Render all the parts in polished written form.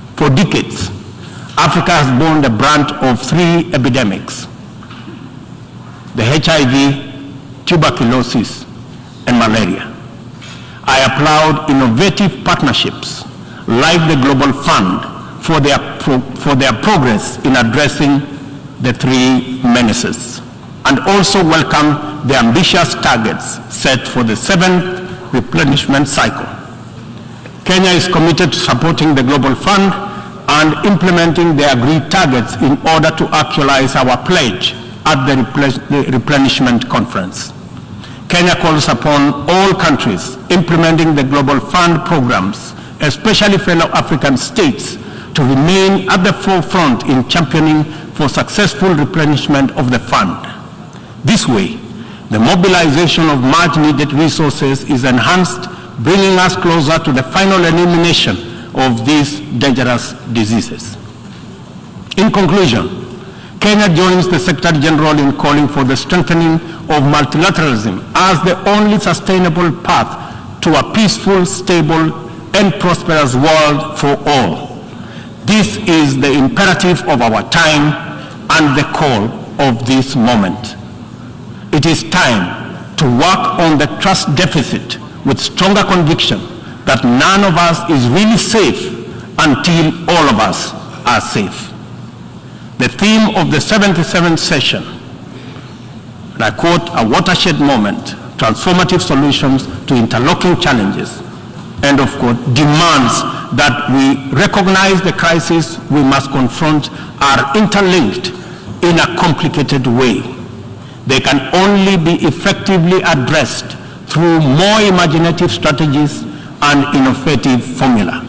For decades, Africa has borne the brunt of three epidemics: the HIV, tuberculosis, and malaria. I applaud innovative partnerships like the Global Fund for their progress in addressing the three menaces, and also welcome the ambitious targets set for the 7th replenishment cycle. Kenya is committed to supporting the Global Fund and implementing the agreed targets in order to actualize our pledge at the replenishment conference. Kenya calls upon all countries implementing the Global Fund programs, especially fellow African states, to remain at the forefront in championing for successful replenishment of the fund. This way, the mobilization of much-needed resources is enhanced, bringing us closer to the final elimination of these dangerous diseases. In conclusion, Kenya joins the Secretary General in calling for the strengthening of multilateralism as the only sustainable path to a peaceful, stable, and prosperous world for all. This is the imperative of our time and the call of this moment. It is time to work on the trust deficit with stronger conviction that none of us is really safe until all of us are safe. The theme of the 77th session, and I quote, "a watershed moment, transformative solutions to interlocking challenges," end of quote, demands that we recognize the crises we must confront are interlinked in a complicated way. They can only be effectively addressed through more imaginative strategies and innovative formula.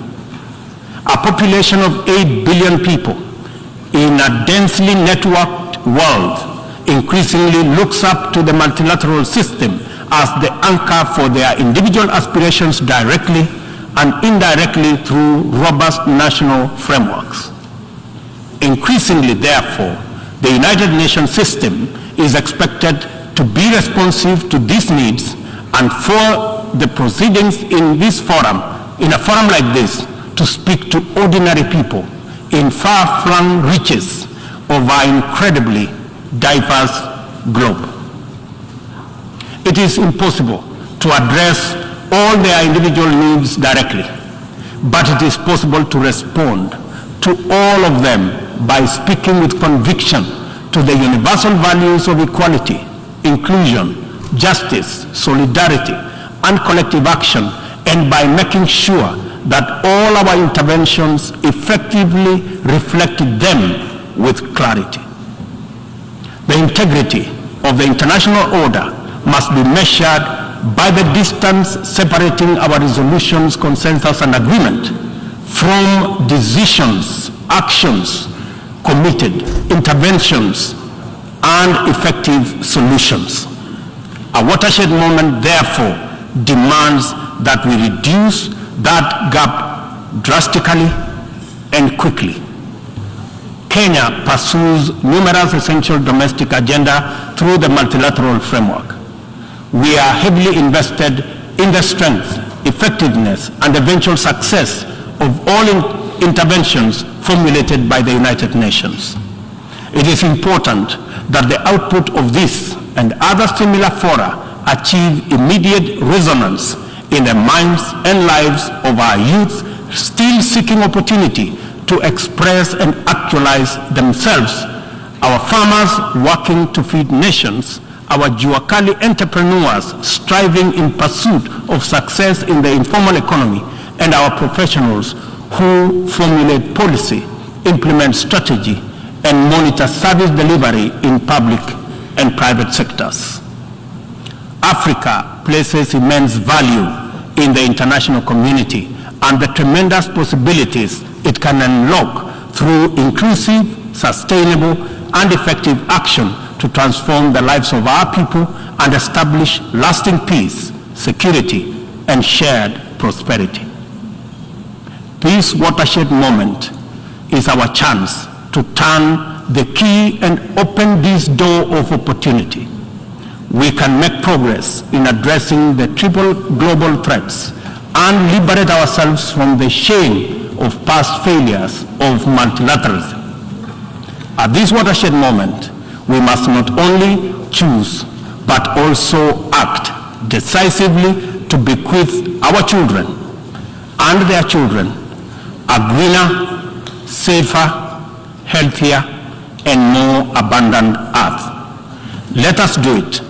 A population of 8 billion people in a densely networked world increasingly looks up to the multilateral system as the anchor for their individual aspirations directly and indirectly through robust national frameworks. Increasingly, therefore, the United Nations system is expected to be responsive to these needs, and for the proceedings in this forum, in a forum like this, to speak to ordinary people in far-flung reaches of our incredibly diverse globe. It is impossible to address all their individual needs directly, but it is possible to respond to all of them by speaking with conviction to the universal values of equality, inclusion, justice, solidarity, and collective action, and by making sure that all our interventions effectively reflect them with clarity. The integrity of the international order must be measured by the distance separating our resolutions, consensus, and agreement from decisions, actions, committed interventions, and effective solutions. A watershed moment, therefore, demands that we reduce that gap drastically and quickly. Kenya pursues numerous essential domestic agenda through the multilateral framework. We are heavily invested in the strength, effectiveness, and eventual success of all interventions formulated by the United Nations. It is important that the output of this and other similar fora achieve immediate resonance in the minds and lives of our youth still seeking opportunity to express and actualize themselves, our farmers working to feed nations, our Juakali entrepreneurs striving in pursuit of success in the informal economy, and our professionals who formulate policy, implement strategy, and monitor service delivery in public and private sectors. Africa places immense value in the international community and the tremendous possibilities it can unlock through inclusive, sustainable, and effective action to transform the lives of our people and establish lasting peace, security, and shared prosperity. This watershed moment is our chance to turn the key and open this door of opportunity. We can make progress in addressing the triple global threats and liberate ourselves from the shame of past failures of multilateralism. At this watershed moment, we must not only choose, but also act decisively to bequeath our children and their children a greener, safer, healthier, and more abundant earth. Let us do it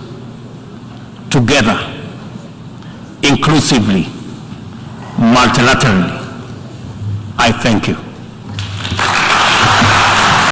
together, inclusively, multilaterally. I thank you.